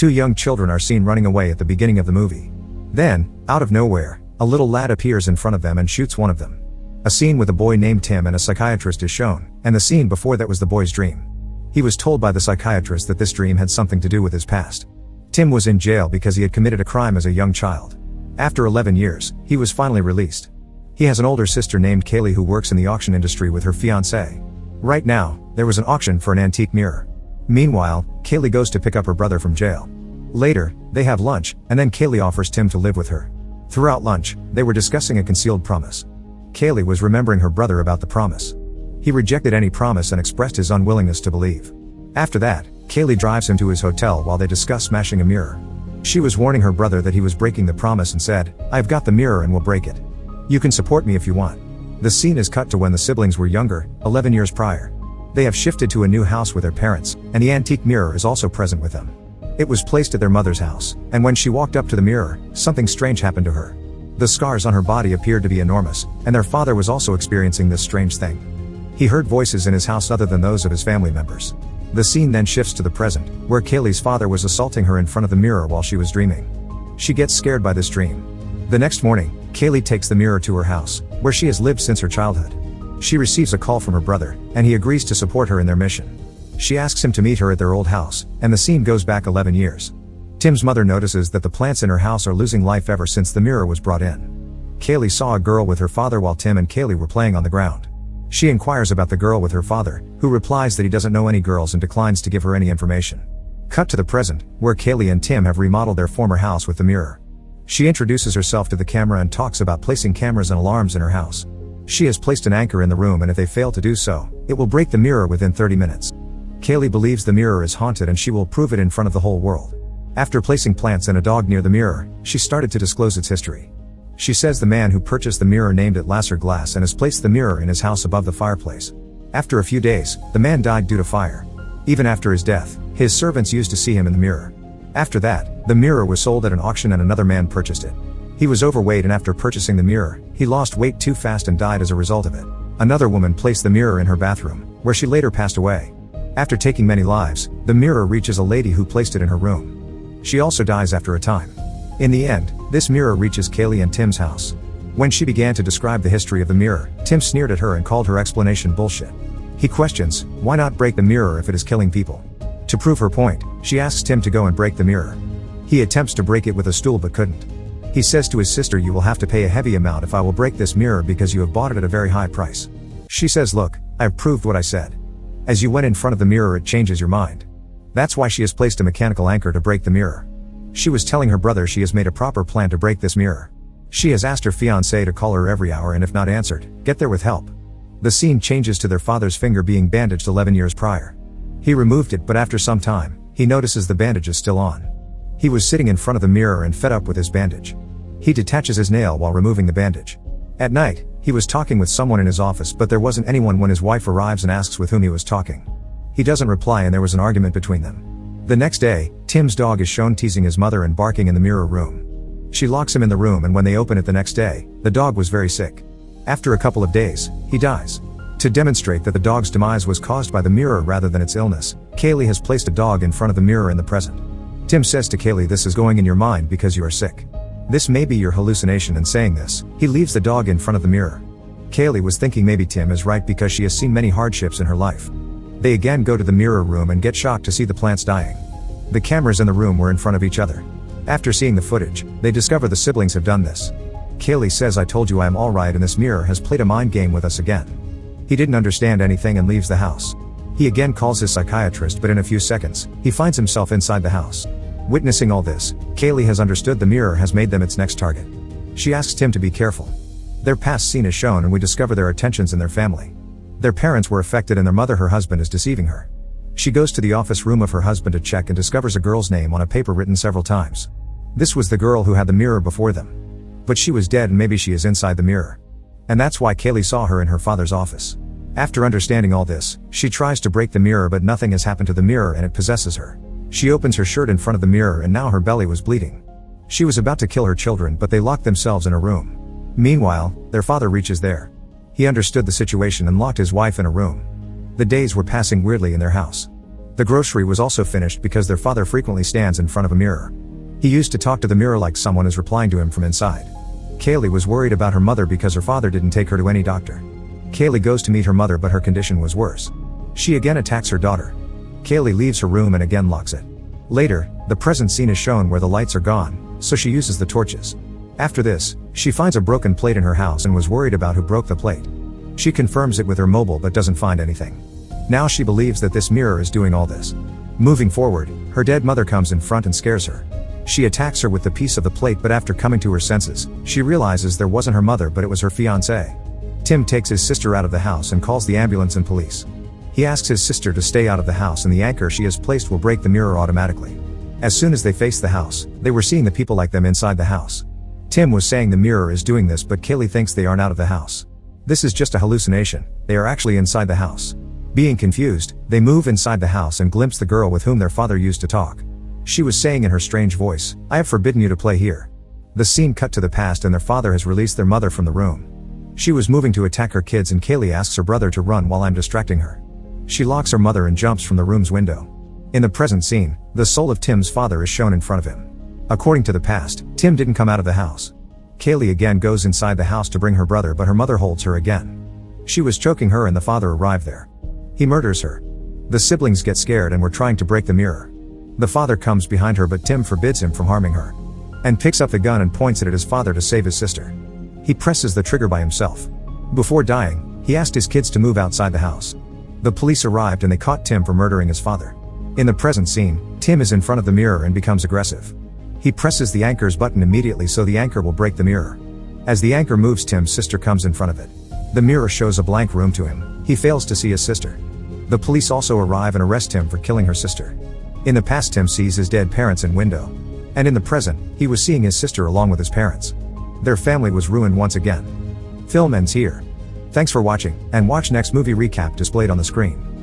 Two young children are seen running away at the beginning of the movie. Then, out of nowhere, a little lad appears in front of them and shoots one of them. A scene with a boy named Tim and a psychiatrist is shown, and the scene before that was the boy's dream. He was told by the psychiatrist that this dream had something to do with his past. Tim was in jail because he had committed a crime as a young child. After 11 years, he was finally released. He has an older sister named Kaylie who works in the auction industry with her fiancé. Right now, there was an auction for an antique mirror. Meanwhile, Kaylie goes to pick up her brother from jail. Later, they have lunch, and then Kaylie offers Tim to live with her. Throughout lunch, they were discussing a concealed promise. Kaylie was remembering her brother about the promise. He rejected any promise and expressed his unwillingness to believe. After that, Kaylie drives him to his hotel while they discuss smashing a mirror. She was warning her brother that he was breaking the promise and said, "I've got the mirror and will break it. You can support me if you want." The scene is cut to when the siblings were younger, 11 years prior. They have shifted to a new house with their parents, and the antique mirror is also present with them. It was placed at their mother's house, and when she walked up to the mirror, something strange happened to her. The scars on her body appeared to be enormous, and their father was also experiencing this strange thing. He heard voices in his house other than those of his family members. The scene then shifts to the present, where Kaylie's father was assaulting her in front of the mirror while she was dreaming. She gets scared by this dream. The next morning, Kaylie takes the mirror to her house, where she has lived since her childhood. She receives a call from her brother, and he agrees to support her in their mission. She asks him to meet her at their old house, and the scene goes back 11 years. Tim's mother notices that the plants in her house are losing life ever since the mirror was brought in. Kaylie saw a girl with her father while Tim and Kaylie were playing on the ground. She inquires about the girl with her father, who replies that he doesn't know any girls and declines to give her any information. Cut to the present, where Kaylie and Tim have remodeled their former house with the mirror. She introduces herself to the camera and talks about placing cameras and alarms in her house. She has placed an anchor in the room, and if they fail to do so, it will break the mirror within 30 minutes. Kaylie believes the mirror is haunted and she will prove it in front of the whole world. After placing plants and a dog near the mirror, she started to disclose its history. She says the man who purchased the mirror named it Lasser Glass and has placed the mirror in his house above the fireplace. After a few days, the man died due to fire. Even after his death, his servants used to see him in the mirror. After that, the mirror was sold at an auction and another man purchased it. He was overweight, and after purchasing the mirror, he lost weight too fast and died as a result of it. Another woman placed the mirror in her bathroom, where she later passed away. After taking many lives, the mirror reaches a lady who placed it in her room. She also dies after a time. In the end, this mirror reaches Kaylie and Tim's house. When she began to describe the history of the mirror, Tim sneered at her and called her explanation bullshit. He questions, why not break the mirror if it is killing people? To prove her point, she asks Tim to go and break the mirror. He attempts to break it with a stool but couldn't. He says to his sister, "You will have to pay a heavy amount if I will break this mirror because you have bought it at a very high price." She says, "Look, I have proved what I said. As you went in front of the mirror, it changes your mind." That's why she has placed a mechanical anchor to break the mirror. She was telling her brother she has made a proper plan to break this mirror. She has asked her fiancé to call her every hour and if not answered, get there with help. The scene changes to their father's finger being bandaged 11 years prior. He removed it, but after some time, he notices the bandage is still on. He was sitting in front of the mirror and fed up with his bandage. He detaches his nail while removing the bandage. At night, he was talking with someone in his office, but there wasn't anyone when his wife arrives and asks with whom he was talking. He doesn't reply and there was an argument between them. The next day, Tim's dog is shown teasing his mother and barking in the mirror room. She locks him in the room, and when they open it the next day, the dog was very sick. After a couple of days, he dies. To demonstrate that the dog's demise was caused by the mirror rather than its illness, Kaylie has placed a dog in front of the mirror in the present. Tim says to Kaylie, "This is going in your mind because you are sick. This may be your hallucination," and saying this, he leaves the dog in front of the mirror. Kaylie was thinking maybe Tim is right because she has seen many hardships in her life. They again go to the mirror room and get shocked to see the plants dying. The cameras in the room were in front of each other. After seeing the footage, they discover the siblings have done this. Kaylie says, "I told you I am alright, and this mirror has played a mind game with us again." He didn't understand anything and leaves the house. He again calls his psychiatrist, but in a few seconds, he finds himself inside the house. Witnessing all this, Kaylie has understood the mirror has made them its next target. She asks Tim to be careful. Their past scene is shown and we discover there are tensions in their family. Their parents were affected and their mother, her husband, is deceiving her. She goes to the office room of her husband to check and discovers a girl's name on a paper written several times. This was the girl who had the mirror before them. But she was dead and maybe she is inside the mirror. And that's why Kaylie saw her in her father's office. After understanding all this, she tries to break the mirror, but nothing has happened to the mirror and it possesses her. She opens her shirt in front of the mirror and now her belly was bleeding. She was about to kill her children, but they locked themselves in a room. Meanwhile, their father reaches there. He understood the situation and locked his wife in a room. The days were passing weirdly in their house. The grocery was also finished because their father frequently stands in front of a mirror. He used to talk to the mirror like someone is replying to him from inside. Kaylie was worried about her mother because her father didn't take her to any doctor. Kaylie goes to meet her mother, but her condition was worse. She again attacks her daughter. Kaylie leaves her room and again locks it. Later, the present scene is shown where the lights are gone, so she uses the torches. After this, she finds a broken plate in her house and was worried about who broke the plate. She confirms it with her mobile but doesn't find anything. Now she believes that this mirror is doing all this. Moving forward, her dead mother comes in front and scares her. She attacks her with the piece of the plate, but after coming to her senses, she realizes there wasn't her mother but it was her fiancé. Tim takes his sister out of the house and calls the ambulance and police. He asks his sister to stay out of the house and the anchor she has placed will break the mirror automatically. As soon as they face the house, they were seeing the people like them inside the house. Tim was saying the mirror is doing this, but Kaylie thinks they aren't out of the house. This is just a hallucination, they are actually inside the house. Being confused, they move inside the house and glimpse the girl with whom their father used to talk. She was saying in her strange voice, "I have forbidden you to play here." The scene cut to the past and their father has released their mother from the room. She was moving to attack her kids and Kaylie asks her brother to run while I'm distracting her. She locks her mother and jumps from the room's window. In the present scene, the soul of Tim's father is shown in front of him. According to the past, Tim didn't come out of the house. Kaylie again goes inside the house to bring her brother, but her mother holds her again. She was choking her and the father arrived there. He murders her. The siblings get scared and were trying to break the mirror. The father comes behind her, but Tim forbids him from harming her, and picks up the gun and points it at his father to save his sister. He presses the trigger by himself. Before dying, he asked his kids to move outside the house. The police arrived and they caught Tim for murdering his father. In the present scene, Tim is in front of the mirror and becomes aggressive. He presses the anchor's button immediately so the anchor will break the mirror. As the anchor moves, Tim's sister comes in front of it. The mirror shows a blank room to him. He fails to see his sister. The police also arrive and arrest him for killing her sister. In the past, Tim sees his dead parents in window. And in the present, he was seeing his sister along with his parents. Their family was ruined once again. Film ends here. Thanks for watching, and watch next movie recap displayed on the screen.